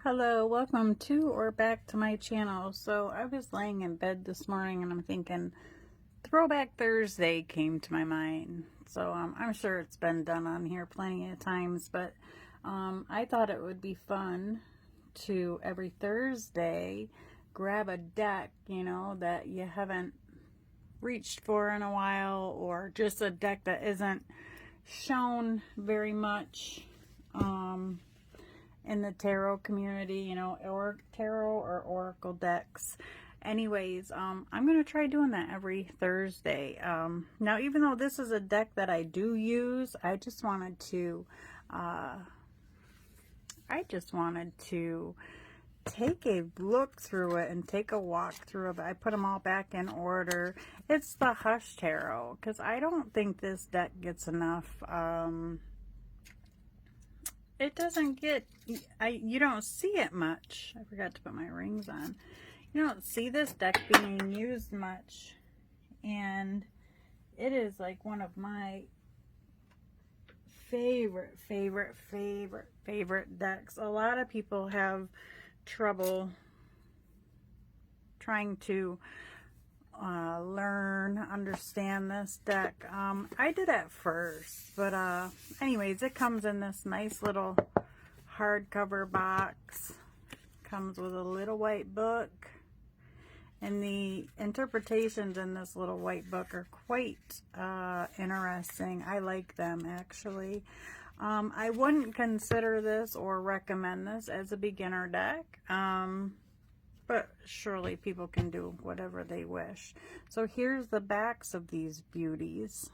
Hello, welcome to or back to my channel. So I was laying in bed this morning and I'm thinking Throwback Thursday came to my mind. So I'm sure it's been done on here plenty of times, but I thought it would be fun to every Thursday grab a deck, that you haven't reached for in a while, or just a deck that isn't shown very much in the tarot community, or tarot or oracle decks. Anyways, I'm going to try doing that every Thursday. Now, even though this is a deck that I do use, I just wanted to take a look through it and take a walk through it. I put them all back in order. It's the Hush Tarot, because I don't think this deck gets enough. It doesn't get, you don't see it much. I forgot to put my rings on. You don't see this deck being used much. And it is like one of my favorite decks. A lot of people have trouble trying to understand this deck. I did at first, but anyways, it comes in this nice little hardcover box. Comes with a little white book, and the interpretations in this little white book are quite interesting. I like them, actually. I wouldn't consider this or recommend this as a beginner deck. But surely people can do whatever they wish. So here's the backs of these beauties.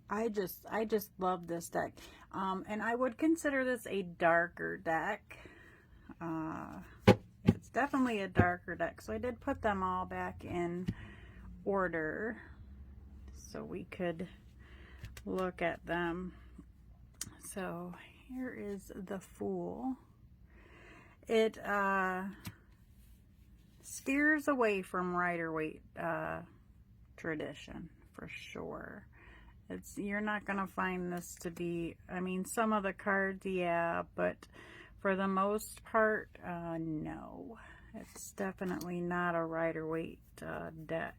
I just love this deck. And I would consider this a darker deck. It's definitely a darker deck. So I did put them all back in order so we could look at them. So here is the Fool. It steers away from Rider-Waite tradition for sure. You're not going to find this to be, I mean, some of the cards, yeah, but for the most part, no. It's definitely not a Rider-Waite deck.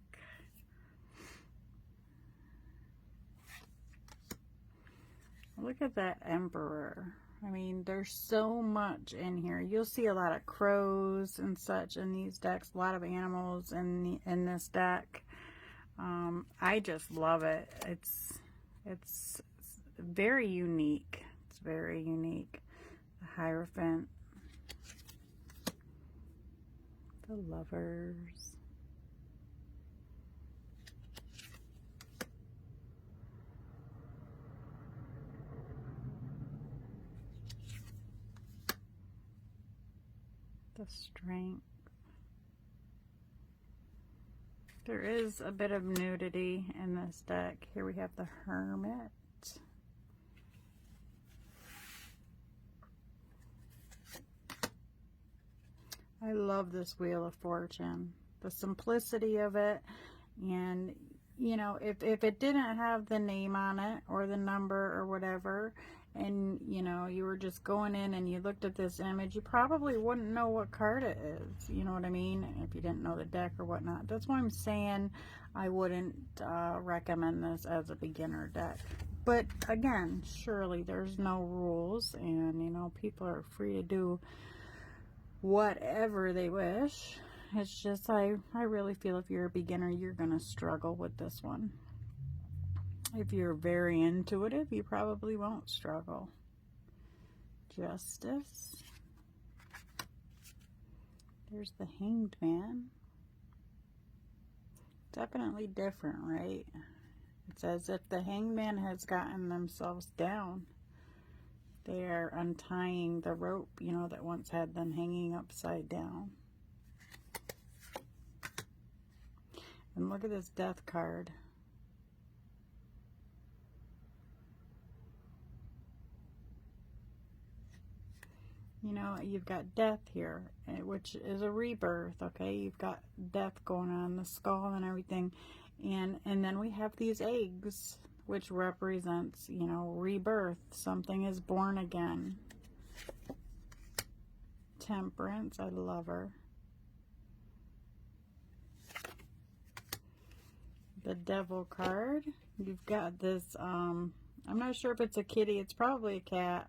Look at that Emperor. I mean, there's so much in here. You'll see a lot of crows and such in these decks, a lot of animals in this deck. I just love it. It's very unique. It's very unique. The Hierophant, the Lovers, the Strength. There is a bit of nudity in this deck. Here we have the Hermit. I love this Wheel of Fortune. The simplicity of it. And, if it didn't have the name on it or the number or whatever, and you were just going in and you looked at this image, you probably wouldn't know what card it is. You know what I mean? If you didn't know the deck or whatnot. That's why I'm saying I wouldn't recommend this as a beginner deck. But again, surely there's no rules, and people are free to do whatever they wish. It's just I really feel if you're a beginner, you're gonna struggle with this one. If you're very intuitive, you probably won't struggle. Justice. There's the Hanged Man. Definitely different, right? It's as if the Hanged Man has gotten themselves down. They are untying the rope, that once had them hanging upside down. And look at this Death card. You've got death here, which is a rebirth, okay? You've got death going on, the skull and everything. And then we have these eggs, which represents, rebirth. Something is born again. Temperance, I love her. The Devil card. You've got this, I'm not sure if it's a kitty, it's probably a cat.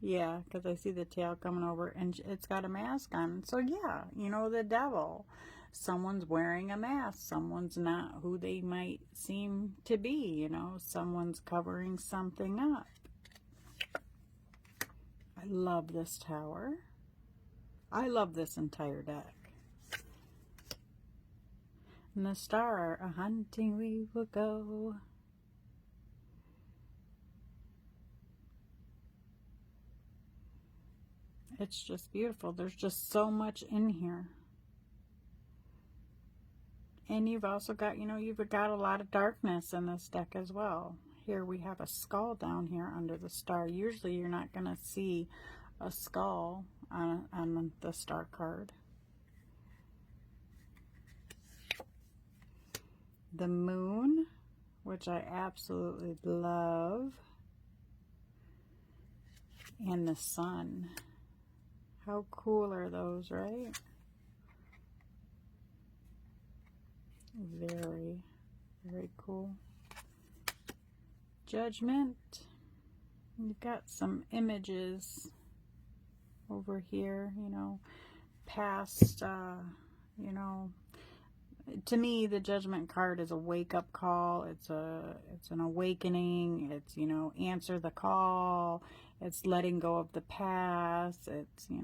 Yeah, because I see the tail coming over, and it's got a mask on. So yeah, you know, the devil. Someone's wearing a mask. Someone's not who they might seem to be, you know. Someone's covering something up. I love this tower. I love this entire deck. And the star, a hunting we will go. It's just beautiful. There's just so much in here. And you've also got, you know, you've got a lot of darkness in this deck as well. Here we have a skull down here under the star. Usually you're not going to see a skull on the star card. The moon, which I absolutely love. And the sun. How cool are those, right? Very, very cool. Judgment. You've got some images over here, you know, past, you know, to me, the Judgment card is a wake-up call. It's an awakening. It's, you know, answer the call. It's letting go of the past. It's, you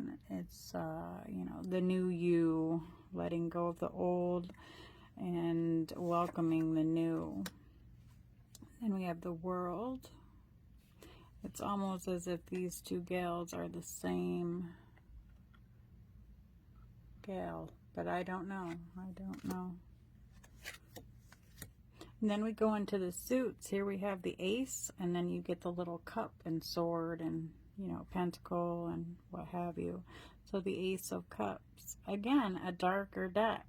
know, the new you, letting go of the old and welcoming the new. And we have the World. It's almost as if these two gals are the same gal, but I don't know. And then we go into the suits. Here we have the Ace, and then you get the little cup and sword and, you know, pentacle and what have you. So the Ace of Cups. Again, a darker deck.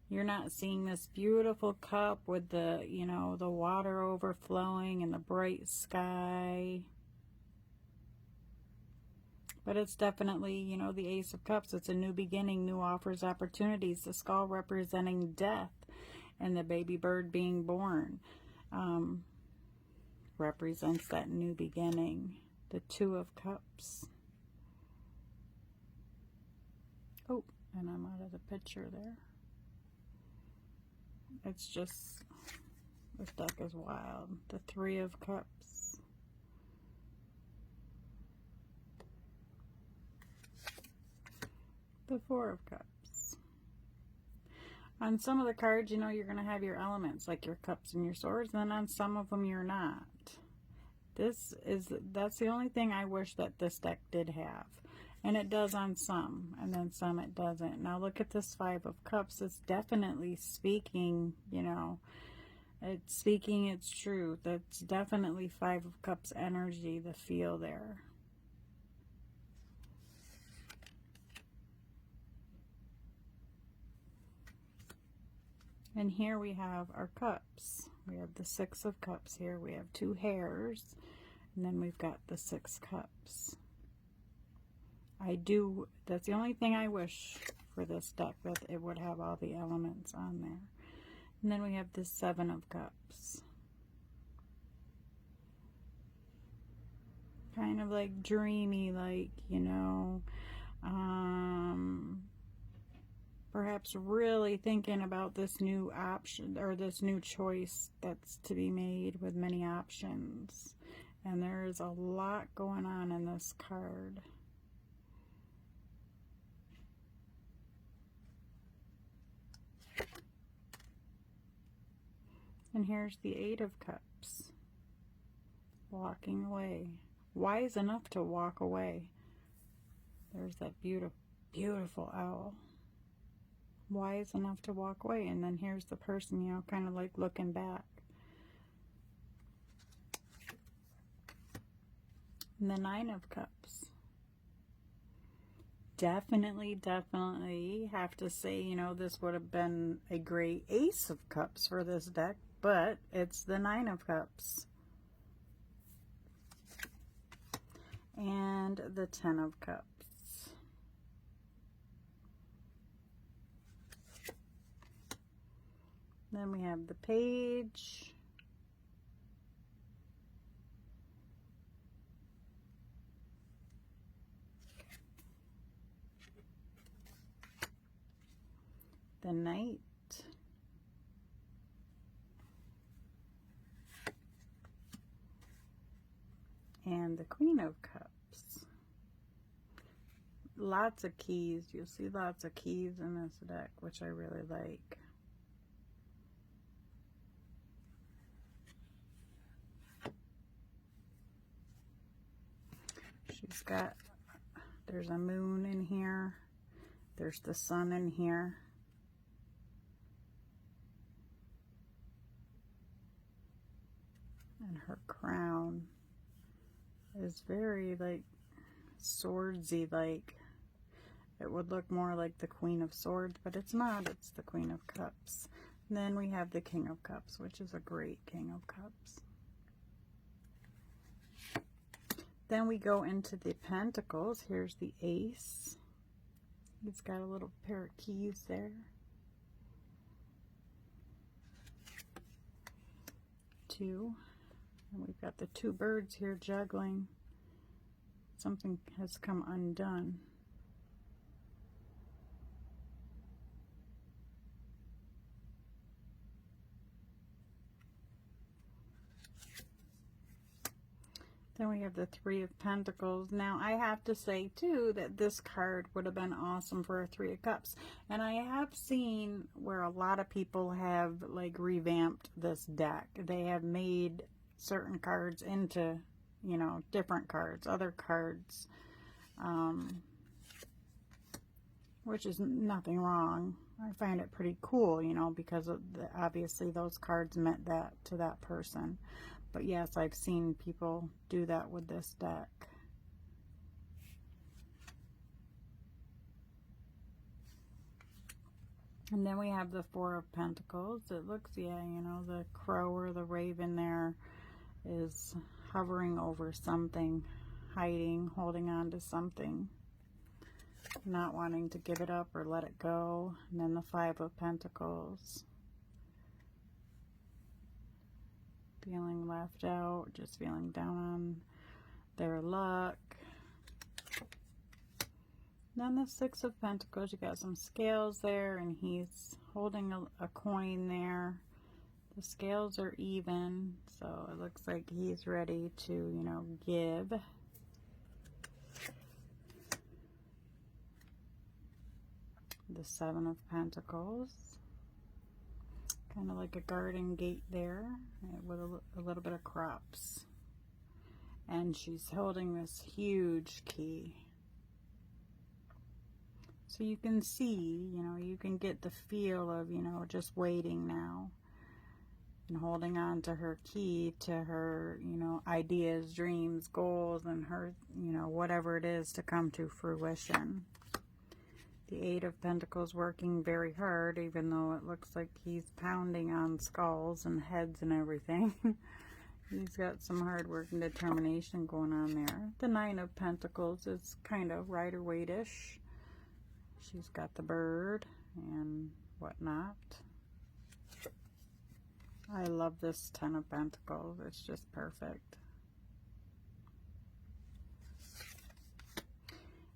You're not seeing this beautiful cup with the, you know, the water overflowing and the bright sky. But it's definitely, you know, the Ace of Cups. It's a new beginning, new offers, opportunities. The skull representing death and the baby bird being born represents that new beginning. The Two of Cups. Oh, and I'm out of the picture there. It's just, this deck is wild. The Three of Cups. The Four of Cups. On some of the cards, you know, you're going to have your elements, like your cups and your swords, and then on some of them you're not. That's the only thing I wish that this deck did have. And it does on some, and then some it doesn't. Now look at this Five of Cups. It's definitely speaking, you know, it's speaking its truth. It's definitely Five of Cups energy, the feel there. And here we have our cups. We have the Six of Cups here. We have two hares, and then we've got the Six Cups. That's the only thing I wish for this deck, that it would have all the elements on there. And then we have the Seven of Cups. Kind of like dreamy, like, you know, perhaps really thinking about this new option or this new choice that's to be made with many options. And there is a lot going on in this card. And here's the Eight of Cups. Walking away. Wise enough to walk away. There's that beautiful, beautiful owl. Wise enough to walk away. And then here's the person, you know, kind of like looking back. And the Nine of Cups. Definitely have to say, you know, this would have been a great Ace of Cups for this deck, but it's the Nine of Cups. And the Ten of Cups. Then we have the page. The knight. And the Queen of Cups. Lots of keys. You'll see lots of keys in this deck, which I really like. She's got, there's a moon in here. There's the sun in here. And her crown is very like swordsy, like it would look more like the Queen of Swords, but it's not. It's the Queen of Cups. And then we have the King of Cups, which is a great King of Cups. Then we go into the Pentacles. Here's the Ace. He's got a little pair of keys there. 2. And we've got the 2 birds here juggling. Something has come undone. Then we have the 3 of Pentacles. Now, I have to say, too, that this card would have been awesome for a 3 of Cups. And I have seen where a lot of people have, like, revamped this deck. They have made certain cards into, you know, different cards, other cards, which is nothing wrong. I find it pretty cool, you know, because of obviously those cards meant that to that person. But yes, I've seen people do that with this deck. And then we have the 4 of Pentacles. It looks, yeah, you know, the crow or the raven there is hovering over something, hiding, holding on to something, not wanting to give it up or let it go. And then the 5 of Pentacles. Feeling left out, just feeling down on their luck. Then the 6 of Pentacles, you got some scales there, and he's holding a coin there. The scales are even, so it looks like he's ready to, you know, give. The 7 of Pentacles. Kind of like a garden gate there with a little bit of crops. And she's holding this huge key. So you can see, you know, you can get the feel of, you know, just waiting now. And holding on to her key, to her, you know, ideas, dreams, goals, and her, you know, whatever it is to come to fruition. The 8 of Pentacles working very hard, even though it looks like he's pounding on skulls and heads and everything. He's got some hard work and determination going on there. The 9 of Pentacles is kind of Rider-Waite-ish. She's got the bird and whatnot. I love this 10 of Pentacles. It's just perfect.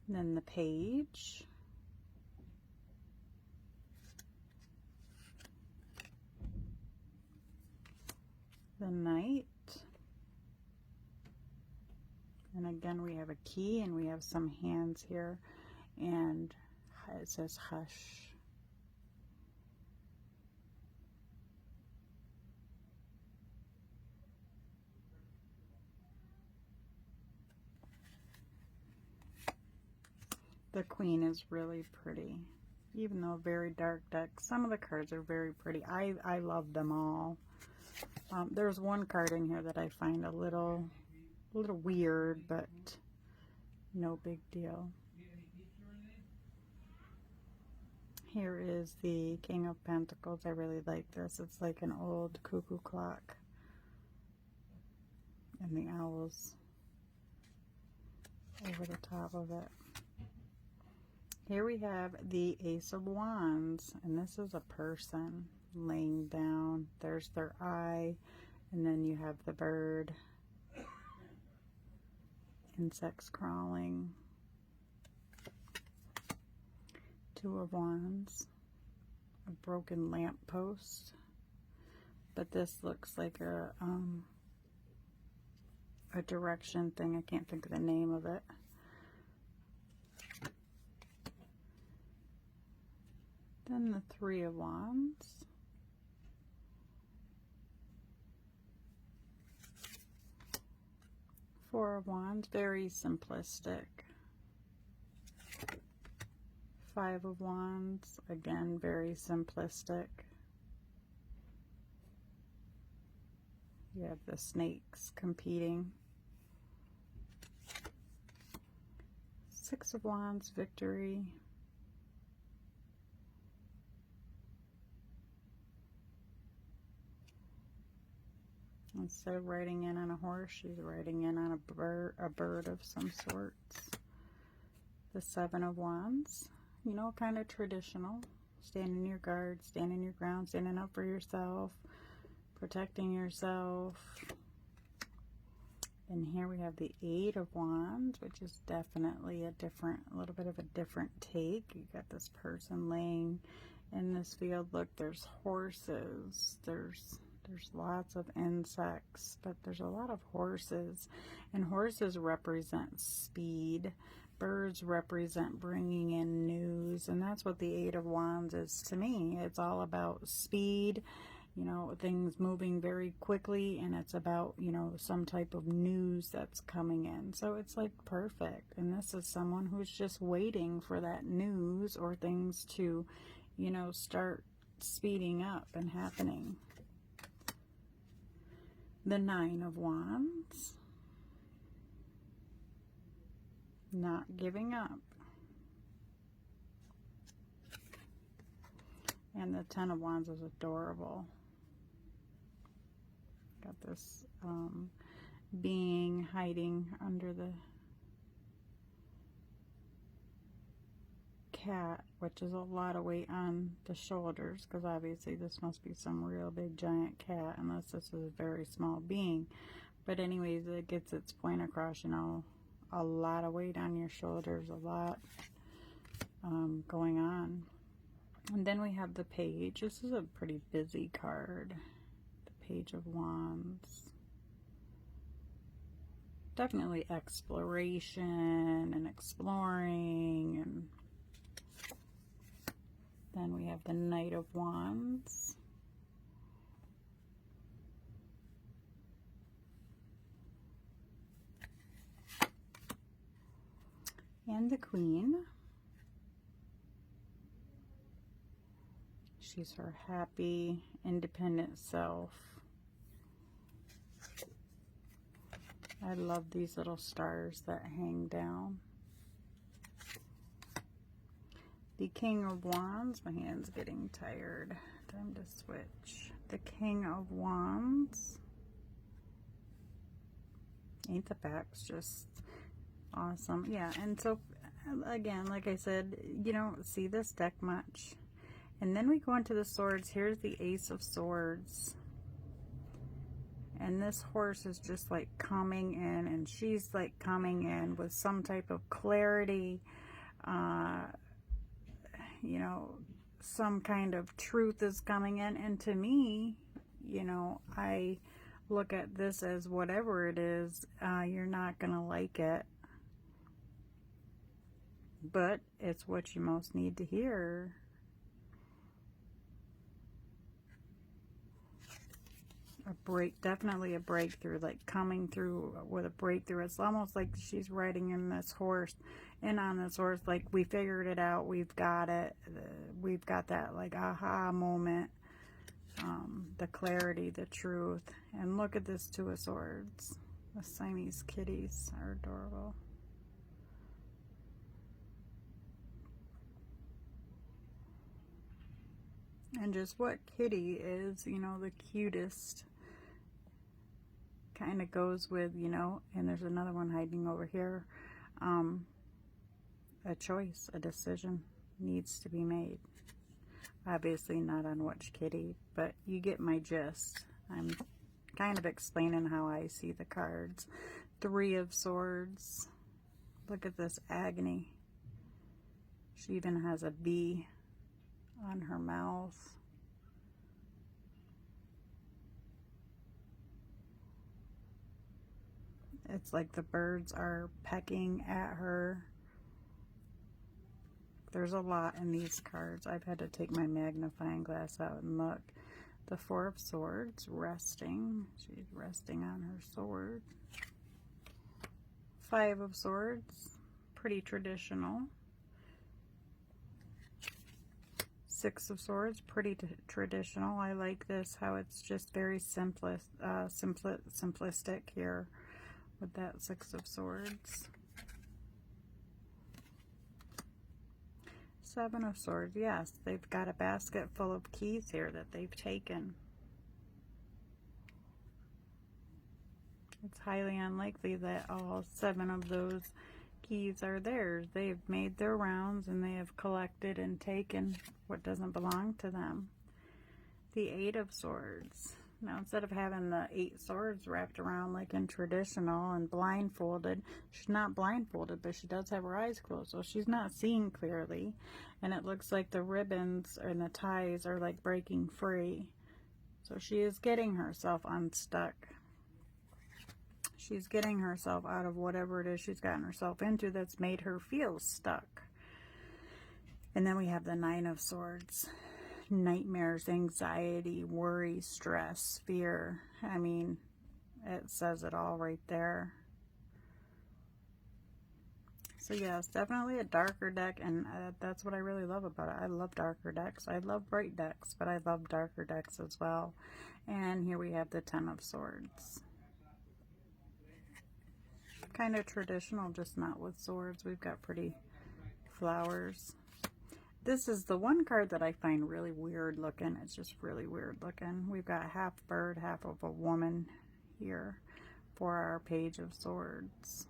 And then the page. The knight, and again we have a key and we have some hands here, and it says hush. The queen is really pretty, even though very dark deck. Some of the cards are very pretty. I love them all. There's one card in here that I find a little weird, but no big deal. Here is the King of Pentacles. I really like this. It's like an old cuckoo clock. And the owls over the top of it. Here we have the Ace of Wands, and this is a person. laying down. There's their eye, and then you have the bird. Insects crawling. Two of Wands. A broken lamppost. But this looks like a direction thing. I can't think of the name of it. Then the Three of Wands. Four of Wands, very simplistic. Five of Wands, again, very simplistic. You have the snakes competing. Six of Wands, victory. Instead of riding in on a horse, she's riding in on a bird of some sorts. The Seven of Wands, you know, kind of traditional. Standing your guard, standing your ground, standing up for yourself, protecting yourself. And here we have the Eight of Wands, which is definitely a little bit of a different take. You got this person laying in this field. Look, there's horses, there's lots of insects, but there's a lot of horses, and horses represent speed. Birds represent bringing in news, and that's what the Eight of Wands is to me. It's all about speed, you know, things moving very quickly, and it's about, you know, some type of news that's coming in. So it's like perfect, and this is someone who's just waiting for that news or things to, you know, start speeding up and happening. The Nine of Wands, not giving up. And the Ten of Wands is adorable. Got this being hiding under the cat, which is a lot of weight on the shoulders, because obviously this must be some real big giant cat, unless this is a very small being. But anyways, it gets its point across, you know, a lot of weight on your shoulders, a lot going on. And then we have the Page. This is a pretty busy card. The Page of Wands. Definitely exploration and exploring. And then we have the Knight of Wands. And the Queen. She's her happy, independent self. I love these little stars that hang down. The King of Wands. My hand's getting tired. Time to switch. The King of Wands. Ain't the backs just awesome? Yeah, and so again, like I said, you don't see this deck much. And then we go into the swords. Here's the Ace of Swords. And this horse is just like coming in, and she's like coming in with some type of clarity, you know, some kind of truth is coming in. And to me, you know, I look at this as whatever it is, you're not going to like it, but it's what you most need to hear. Definitely a breakthrough, like coming through with a breakthrough. It's almost like she's riding in this horse, and on this horse, like, we figured it out, we've got it, we've got that like aha moment, the clarity, the truth. And look at this Two of Swords. The Siamese kitties are adorable. And just what kitty is, you know, the cutest. Kind of goes with, you know, and there's another one hiding over here. A choice, a decision needs to be made. Obviously not on which kitty, but you get my gist. I'm kind of explaining how I see the cards. 3 of Swords. Look at this agony. She even has a bee on her mouth. It's like the birds are pecking at her. There's a lot in these cards. I've had to take my magnifying glass out and look. The 4 of Swords, resting. She's resting on her sword. 5 of Swords, pretty traditional. 6 of Swords, pretty traditional. I like this, how it's just very simplistic here with that 6 of Swords. 7 of Swords, yes, they've got a basket full of keys here that they've taken. It's highly unlikely that all 7 of those keys are theirs. They've made their rounds and they have collected and taken what doesn't belong to them. The 8 of Swords. Now, instead of having the 8 swords wrapped around like in traditional and blindfolded, she's not blindfolded, but she does have her eyes closed, so she's not seeing clearly. And it looks like the ribbons and the ties are like breaking free. So she is getting herself unstuck. She's getting herself out of whatever it is she's gotten herself into that's made her feel stuck. And then we have the 9 of Swords. Nightmares, anxiety, worry, stress, fear. I mean, it says it all right there. So yes, definitely a darker deck, and that's what I really love about it. I love darker decks. I love bright decks, but I love darker decks as well. And here we have the 10 of Swords. Kind of traditional, just not with swords. We've got pretty flowers. This is the one card that I find really weird looking. It's just really weird looking. We've got half bird, half of a woman here for our Page of Swords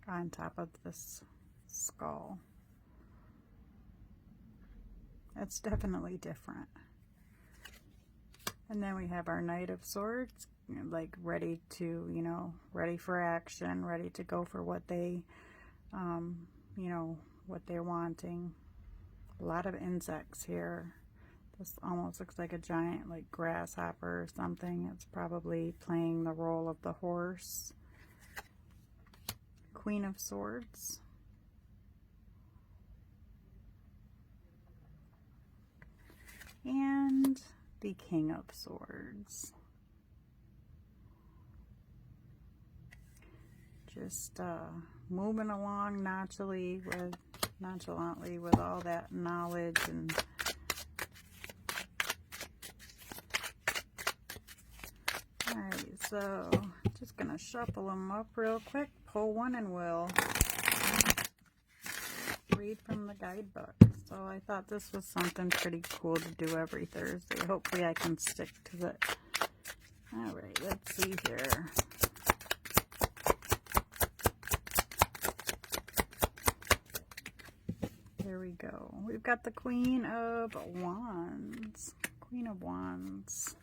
on top of this skull. It's definitely different. And then we have our Knight of Swords, like ready to, you know, ready for action, ready to go for what they, you know, what they're wanting. A lot of insects here. This almost looks like a giant like grasshopper or something. It's probably playing the role of the horse. Queen of Swords. And the King of Swords. Just moving along nonchalantly with all that knowledge and alright, so just gonna shuffle them up real quick, pull one, and we'll read from the guidebook. So I thought this was something pretty cool to do every Thursday. Hopefully I can stick to it. Alright, let's see here. There we go. We've got the Queen of Wands. Queen of Wands.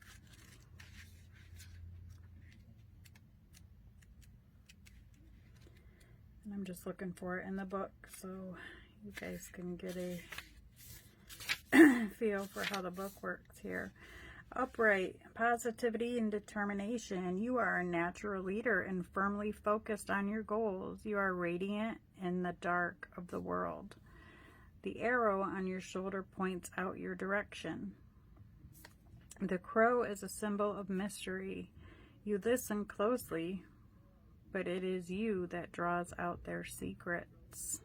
And I'm just looking for it in the book so you guys can get a feel for how the book works here. Upright, positivity and determination. You are a natural leader and firmly focused on your goals. You are radiant in the dark of the world. The arrow on your shoulder points out your direction. The crow is a symbol of mystery. You listen closely, but it is you that draws out their secrets.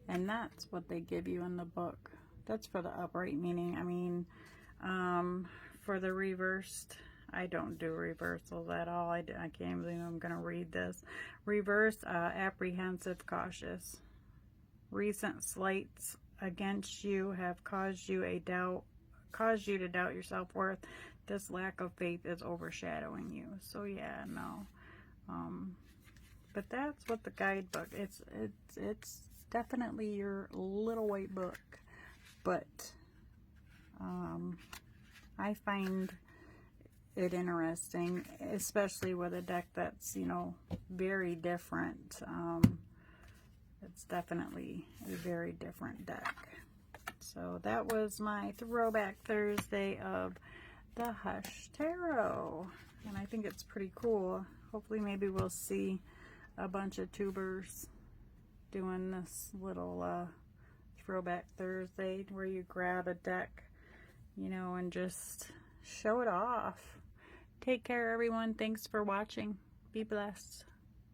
And that's what they give you in the book. That's for the upright meaning. I mean, for the reversed, I don't do reversals at all. I can't believe I'm going to read this. Reverse, apprehensive, cautious. Recent slights against you have caused you to doubt your self-worth. This lack of faith is overshadowing you. So yeah, no. But that's what the guidebook. It's definitely your little white book, but I find it interesting, especially with a deck that's, you know, very different. It's definitely a very different deck. So that was my Throwback Thursday of the Hush Tarot, and I think it's pretty cool. Hopefully maybe we'll see a bunch of tubers doing this little Throwback Thursday where you grab a deck, you know, and just show it off. Take care, everyone. Thanks for watching. Be blessed.